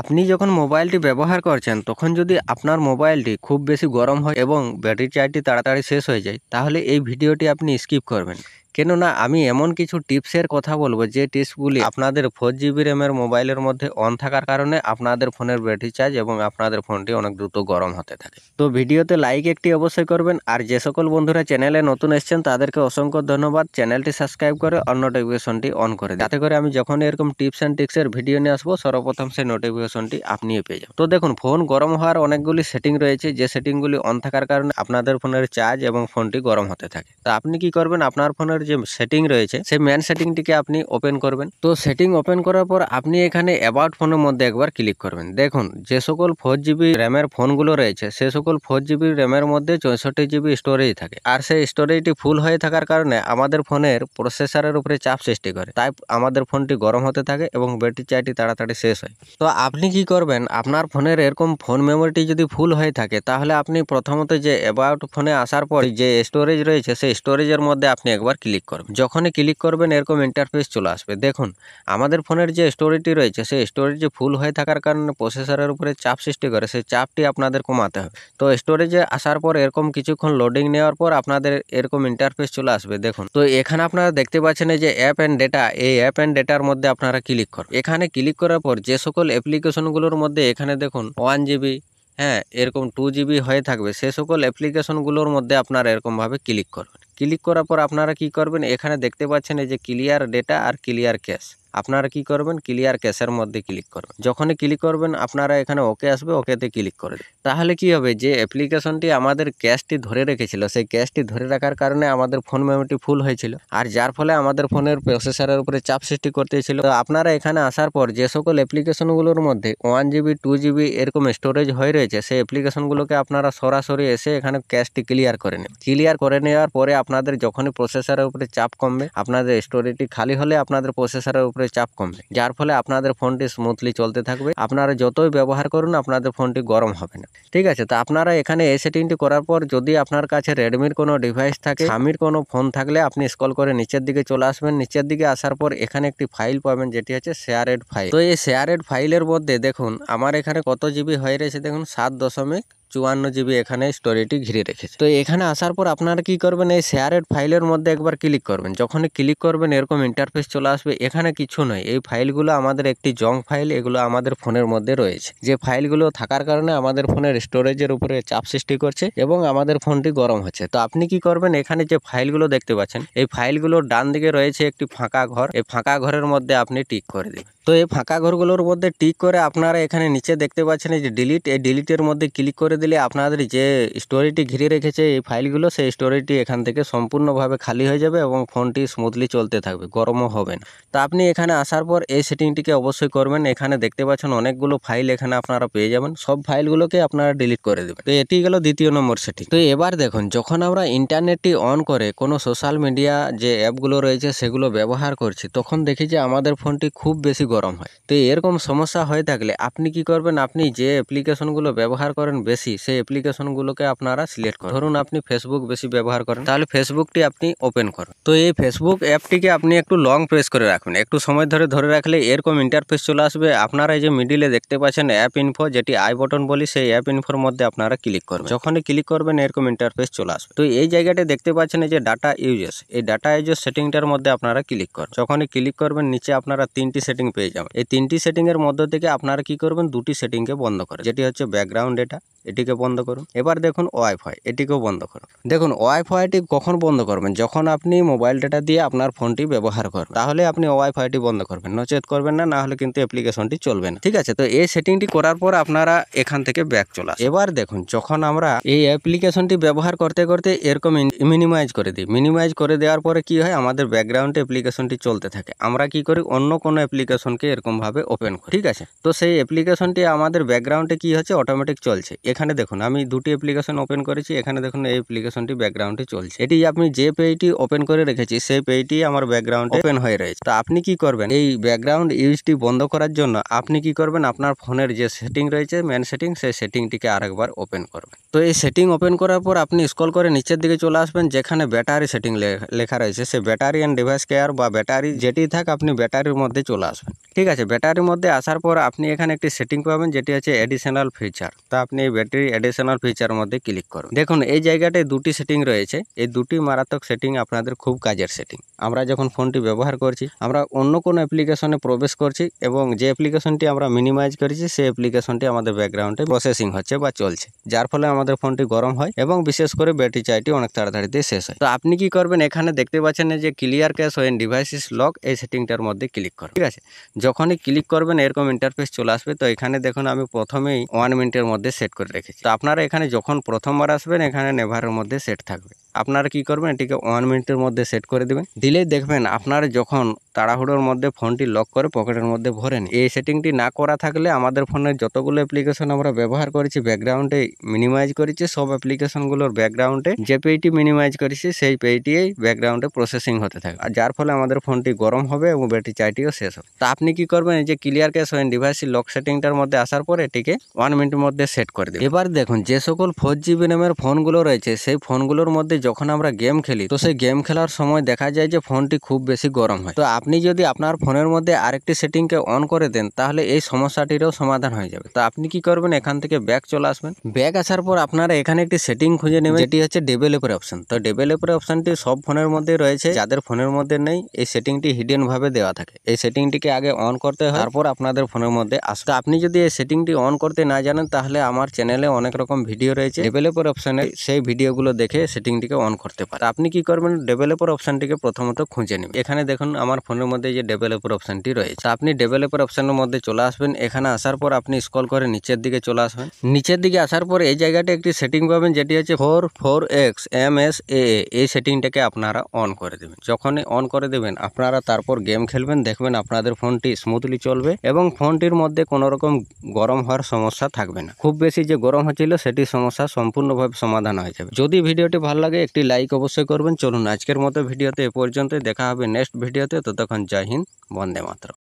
আপনি যখন মোবাইলটি ব্যবহার করছেন তখন যদি আপনার মোবাইলটি খুব বেশি গরম হয় এবং ব্যাটারি চার্জটি তাড়াতাড়ি শেষ হয়ে যায়, তাহলে এই ভিডিওটি আপনি স্কিপ করবেন। কেননা আমি এমন কিছু টিপসের কথা বলবো যে টিপসগুলি আপনাদের 4 GB র্যামের মোবাইলের মধ্যে অন থাকার কারণে আপনাদের ফোনের ব্যাটারি চার্জ এবং আপনাদের ফোনটি অনেক দ্রুত গরম হতে থাকে। তো ভিডিওতে লাইক একটি অবশ্যই করবেন, আর যে সকল বন্ধুরা চ্যানেলে নতুন এসেছেন তাদেরকে অসংখ্য ধন্যবাদ। চ্যানেলটি সাবস্ক্রাইব করে অন নোটিফিকেশনটি অন করে দিন, যাতে করে আমি যখন এরকম টিপস অ্যান্ড ট্রিক্সের ভিডিও নিয়ে আসবো সর্বপ্রথম সেই নোটিফিকেশনটি আপনিও পেয়ে যাবেন। তো দেখুন, ফোন গরম হওয়ার অনেকগুলি সেটিং রয়েছে, যে সেটিংগুলি অন থাকার কারণে আপনাদের ফোনের চার্জ এবং ফোনটি গরম হতে থাকে। তো আপনি কি করবেন, আপনার ফোনের যে সেটিং রয়েছে সেই মেন সেটিংটিকে আপনি ওপেন করবেন। তো সেটিং ওপেন করার পর আপনি এখানে অ্যাবাউট ফোনের মধ্যে একবার ক্লিক করবেন। দেখুন, যে সকল 4 GB র্যামের ফোনগুলো রয়েছে সে সকল 4 GB র্যামের মধ্যে 64 GB স্টোরেজ থাকে, আর সেই স্টোরেজটি ফুল হয়ে থাকার কারণে আমাদের ফোনের প্রসেসরের উপরে চাপ সৃষ্টি করে, তাই আমাদের ফোনটি গরম হতে থাকে এবং ব্যাটারি চার্জটি তাড়াতাড়ি শেষ হয়। তো আপনি কি করবেন, আপনার ফোনের এরকম ফোন মেমোরিটি যদি ফুল হয়ে থাকে তাহলে আপনি প্রথমত যে অ্যাবাউট ফোনে আসার পর যে স্টোরেজ রয়েছে সেই স্টোরেজের মধ্যে আপনি একবার ক্লিক করবেন। যখনই ক্লিক করবেন এরকম ইন্টারফেস চলে আসবে। দেখুন, আমাদের ফোনের যে স্টোরেজটি রয়েছে সেই স্টোরেজে ফুল হয়ে থাকার কারণে প্রসেসরের উপরে চাপ সৃষ্টি করে, সেই চাপটি আপনাদের কমাতে হবে। তো স্টোরেজে আসার পর এরকম কিছুক্ষণ লোডিং নেওয়ার পর আপনাদের এরকম ইন্টারফেস চলে আসবে। দেখুন, তো এখানে আপনারা দেখতে পাচ্ছেন যে অ্যাপ অ্যান্ড ডেটা, এই অ্যাপ অ্যান্ড ডেটার মধ্যে আপনারা ক্লিক করুন। এখানে ক্লিক করার পর যে সকল অ্যাপ্লিকেশনগুলোর মধ্যে এখানে দেখুন 1 GB, এরকম 2 GB হয়ে থাকবে, সে সকল অ্যাপ্লিকেশনগুলোর মধ্যে আপনারা এরকমভাবে ক্লিক করবেন। ক্লিক করার পর আপনারা কি করবেন, এখানে দেখতে পাচ্ছেন এই যে ক্লিয়ার ডেটা আর ক্লিয়ার ক্যাশ, আপনারা কি করবেন ক্লিয়ার ক্যাশের মধ্যে ক্লিক করবেন। যখনই ক্লিক করবেন আপনারা এখানে ওকে আসবে, ওকেতে ক্লিক করে দেবেন। তাহলে কি হবে, যে অ্যাপ্লিকেশনটি আমাদের ক্যাশটি ধরে রেখেছিল সেই ক্যাশটি ধরে রাখার কারণে আমাদের ফোন মেমোরিটি ফুল হয়েছিল, আর যার ফলে আমাদের ফোনের প্রসেসরের উপরে চাপ সৃষ্টি করতেছিল। তো আপনারা এখানে আসার পর যে সকল অ্যাপ্লিকেশনগুলোর মধ্যে 1 GB 2 GB এরকম স্টোরেজ হয়ে রয়েছে সেই অ্যাপ্লিকেশনগুলোকে আপনারা সরাসরি এসে এখানে ক্যাশটি ক্লিয়ার করে নেন। ক্লিয়ার করে নেওয়ার পরে আপনাদের যখনই প্রসেসরের উপরে চাপ কমবে, আপনাদের স্টোরেজটি খালি হলে আপনাদের প্রসেসরের উপরে চাপ কমবে, যার ফলে আপনাদের ফোনটি স্মুথলি চলতে থাকবে। আপনারা যতই ব্যবহার করুন আপনাদের ফোনটি গরম হবে না। ঠিক আছে, তো আপনারা এখানে এই সেটিংটি করার পর যদি আপনার কাছে রেডমির কোনো ডিভাইস থাকে, স্বামীর কোনো ফোন থাকলে আপনি স্ক্রল করে নিচের দিকে চলে আসবেন। নিচের দিকে আসার পর এখানে একটি ফাইল পাবেন যেটি হচ্ছে শেয়ারেড ফাইল। তো এই শেয়ারেড ফাইলের মধ্যে দেখুন আমার এখানে কত জিবি হয়ে রয়েছে, দেখুন 7.54 GB এখানে স্টোরেজটি ঘিরে রেখেছে। তো এখানে আসার পর আপনারা কি করবেন, এই শেয়ারেড ফাইলের মধ্যে একবার ক্লিক করবেন। যখনই ক্লিক করবেন এরকম ইন্টারফেস চলে আসবে। এখানে কিছু নয়, এই ফাইলগুলো আমাদের একটি জং ফাইল, এগুলো আমাদের ফোনের মধ্যে রয়েছে, যে ফাইলগুলো থাকার কারণে আমাদের ফোনের স্টোরেজের উপরে চাপ সৃষ্টি করছে এবং আমাদের ফোনটি গরম হচ্ছে। তো আপনি কি করবেন, এখানে যে ফাইলগুলো দেখতে পাচ্ছেন এই ফাইলগুলোর ডান দিকে রয়েছে একটি ফাঁকা ঘর, এই ফাঁকা ঘরের মধ্যে আপনি টিক করে দিন। তো এই ফাঁকা ঘরগুলোর মধ্যে টিক করে আপনারা এখানে নিচে দেখতে পাচ্ছেন এই যে ডিলিট, এই ডিলিটের মধ্যে ক্লিক করে দিলে আপনাদের যে স্টোরেজটি ঘিরে রেখেছে এই ফাইলগুলো, সেই স্টোরেজটি এখান থেকে সম্পূর্ণভাবে খালি হয়ে যাবে এবং ফোনটি স্মুথলি চলতে থাকবে, গরমও হবে না। তো আপনি এখানে আসার পর এই সেটিংটিকে অবশ্যই করবেন। এখানে দেখতে পাচ্ছেন অনেকগুলো ফাইল এখানে আপনারা পেয়ে যাবেন, সব ফাইলগুলোকে আপনারা ডিলিট করে দেবেন। তো এটি গেল দ্বিতীয় নম্বর সেটিং। তো এবার দেখুন, যখন আমরা ইন্টারনেটটি অন করে কোনো সোশ্যাল মিডিয়া যে অ্যাপগুলো রয়েছে সেগুলো ব্যবহার করছি, তখন দেখি যে আমাদের ফোনটি খুব বেশি গরম হয়। তো এরকম সমস্যা হয়ে থাকলে আপনি কি করবেন, আপনি যে অ্যাপ্লিকেশনগুলো ব্যবহার করেন বেশি সেই অ্যাপ্লিকেশনগুলোকে আপনারা সিলেক্ট করুন। ধরুন আপনি ফেসবুক বেশি ব্যবহার করেন, তাহলে ফেসবুকটি আপনি ওপেন করুন। তো এই ফেসবুক অ্যাপটিকে আপনি একটু লং প্রেস করে রাখুন, একটু সময় ধরে রাখলে এরকম ইন্টারফেস চলে আসবে। আপনারা এই যে মিডিলে দেখতে পাচ্ছেন অ্যাপ ইনফো, যেটি আই বটন বলি, সেই অ্যাপ ইনফোর মধ্যে আপনারা ক্লিক করবেন। যখনই ক্লিক করবেন এরকম ইন্টারফেস চলে আসবে। তো এই জায়গাটা দেখতে পাচ্ছেন এই যে ডাটা ইউজেস, এই ডাটা ইউজেস সেটিংটার মধ্যে আপনারা ক্লিক করুন। যখনই ক্লিক করবেন নিচে আপনারা 3টি সেটিং পেয়ে যাবেন। এই 3টি সেটিং এর মধ্য থেকে আপনারা কি করবেন, 2টি সেটিংকে বন্ধ করেন, যেটি হচ্ছে ব্যাকগ্রাউন্ড ডেটা, এটিকে বন্ধ করুন। এবার দেখুন ওয়াইফাই, এটিকেও বন্ধ করুন। দেখুন ওয়াইফাইটি কখন বন্ধ করবেন, যখন আপনি মোবাইল ডেটা দিয়ে আপনার ফোনটি ব্যবহার করবেন, তাহলে আপনি ওয়াইফাইটি বন্ধ করবেন, নচেত করবেন না, হলে কিন্তু অ্যাপ্লিকেশনটি চলবে না। ঠিক আছে, তো এই সেটিংটি করার পর আপনারা এখান থেকে ব্যাক চলে আসুন। এবার দেখুন, যখন আমরা এই অ্যাপ্লিকেশনটি ব্যবহার করতে করতে এরকম মিনিমাইজ করে দিই, মিনিমাইজ করে দেওয়ার পরে কি হয়, আমাদের ব্যাকগ্রাউন্ডে অ্যাপ্লিকেশনটি চলতে থাকে। আমরা কি করি, অন্য কোনো অ্যাপ্লিকেশনকে এরকম ভাবে ওপেন করি। ঠিক আছে, তো সেই অ্যাপ্লিকেশনটি আমাদের ব্যাকগ্রাউন্ডে কি হচ্ছে, অটোমেটিক চলছে। এখানে এখানে দেখুন আমি দুটি অ্যাপ্লিকেশন ওপেন করেছি, এখানে দেখুন এই অ্যাপ্লিকেশনটি ব্যাকগ্রাউন্ডে চলছে। এটি আমি যে পেজটি ওপেন করে রেখেছি সেই পেজটি আমার ব্যাকগ্রাউন্ডে ওপেন হয়ে রয়েছে। তো আপনি কি করবেন, এই ব্যাকগ্রাউন্ড ইউজটি বন্ধ করার জন্য আপনি কি করবেন, আপনার ফোনের যে সেটিং রয়েছে মেন সেটিং, সেই সেটিংটিকে আরেকবার ওপেন করবেন। তো এই সেটিং ওপেন করার পর আপনি স্ক্রল করে নিচের দিকে চলে আসবেন, যেখানে ব্যাটারি সেটিং লেখা রয়েছে সেই ব্যাটারি অ্যান্ড ডিভাইস কেয়ার বা ব্যাটারি যেটি থাক আপনি ব্যাটারির মধ্যে চলে আসবেন। ঠিক আছে, ব্যাটারির মধ্যে আসার পর আপনি এখানে একটি সেটিং পাবেন যেটি হচ্ছে এডিশনাল ফিচার। তা আপনি এই ব্যাটারি এডিশনাল ফিচারের মধ্যে ক্লিক করুন। দেখুন এই জায়গাটায় দুটি সেটিং রয়েছে, এই দুটি মারাত্মক সেটিং আপনাদের খুব কাজের সেটিং। আমরা যখন ফোনটি ব্যবহার করছি, আমরা অন্য কোনো অ্যাপ্লিকেশনে প্রবেশ করছি এবং যে অ্যাপ্লিকেশনটি আমরা মিনিমাইজ করেছি সেই অ্যাপ্লিকেশনটি আমাদের ব্যাকগ্রাউন্ডে প্রসেসিং হচ্ছে বা চলছে, যার ফলে আমাদের ফোনটি গরম হয় এবং বিশেষ করে ব্যাটারি চার্জটি অনেক তাড়াতাড়িতে শেষ হয়। তো আপনি কি করবেন, এখানে দেখতে পাচ্ছেন যে clear cache when device is lock, এই সেটিংটার মধ্যে ক্লিক করুন। ঠিক আছে, যখনই ক্লিক করবেন এরকম ইন্টারফেস চলে আসবে। তো এখানে দেখুন আমি প্রথমেই 1 মিনিটের মধ্যে সেট করে রেখেছি। তো আপনারা এখানে যখন প্রথমবার আসবেন এখানে নেভারের মধ্যে সেট থাকবে, আপনারা কি করবেন এটিকে 1 মিনিটের মধ্যে সেট করে দেবেন। দিলেই দেখবেন আপনারা যখন তাড়াহুড়োর মধ্যে ফোনটি লক করে পকেটের মধ্যে ভরে নিন। এই সেটিংটি না করা থাকলে আমাদের ফোনের যতগুলো অ্যাপ্লিকেশন আমরা ব্যবহার করেছি ব্যাকগ্রাউন্ডে মিনিমাইজ করেছি, সব অ্যাপ্লিকেশনগুলোর ব্যাকগ্রাউন্ডে যে পেজটি মিনিমাইজ করেছি সেই পেজটিই ব্যাকগ্রাউন্ডে প্রসেসিং হতে থাকে, আর যার ফলে আমাদের ফোনটি গরম হবে এবং ব্যাটারি চার্জটিও শেষ হবে। তা আপনি কি করবেন, এই যে clear cache when device lock সেটিংটার মধ্যে আসার পর এটিকে 1 মিনিটের মধ্যে সেট করে দেবেন। এবার দেখুন যে সকল 4GB র্যামের ফোনগুলো রয়েছে সেই ফোনগুলোর মধ্যে যখন আমরা গেম খেলি, তো সেই গেম খেলার সময় দেখা যায় যে ফোনটি খুব বেশি গরম হয়। তো আপনি যদি আপনার ফোনের মধ্যে আরেকটি সেটিংকে অন করে দেন তাহলে এই সমস্যাটিরও সমাধান হয়ে যাবে। তো আপনি কি করবেন, এখান থেকে ব্যাক চলে আসবেন। ব্যাক আসার পর আপনারা এখানে একটি সেটিং খুঁজে নেবেন যেটি হচ্ছে ডেভেলপার অপশন। তো ডেভেলপার অপশনটি সব ফোনের মধ্যে রয়েছে, যাদের ফোনের মধ্যে নেই এই সেটিংটি হিডেন ভাবে দেওয়া থাকে। এই সেটিংটিকে আগে অন করতে হয়, তারপর আপনাদের ফোনের মধ্যে আসবে। আপনি যদি এই সেটিংটি অন করতে না জানেন তাহলে আমার চ্যানেলে অনেক রকম ভিডিও রয়েছে ডেভেলপার অপশনে, সেই ভিডিওগুলো দেখে সেটিংটিকে অন করতে পারেন। আপনি কি করবেন, ডেভেলপার অপশনটিকে প্রথমত খুঁজে নেবেন। এখানে দেখুন আমার ফোনের মধ্যে যে ডেভেলপার অপশনটি রয়েছে, আপনি ডেভেলপার অপশনের মধ্যে চলে আসবেন। এখানে আসার পর আপনি স্ক্রল করে নিচের দিকে চলে আসবেন। নিচের দিকে আসার পর এই জায়গাটা একটি সেটিং পাবেন যেটি হচ্ছে 44X MSAA, এই সেটিংটাকে আপনারা অন করে দেবেন। যখনই অন করে দেবেন আপনারা তারপর গেম খেলবেন, দেখবেন আপনাদের ফোনটি স্মুথলি চলবে এবং ফোনটির মধ্যে কোনো রকম গরম হওয়ার সমস্যা থাকবে না। খুব বেশি যে গরম হচ্ছিল সেটি সমস্যা সম্পূর্ণভাবে সমাধান হয়ে যাবে। যদি ভিডিওটি ভালো লাগে একটি লাইক অবশ্যই করবেন। চলুন আজকের মতো ভিডিওতে এ পর্যন্ত, দেখা হবে নেক্সট ভিডিওতে। ততক্ষণ জয় হিন্দ, বন্দে মাতরম।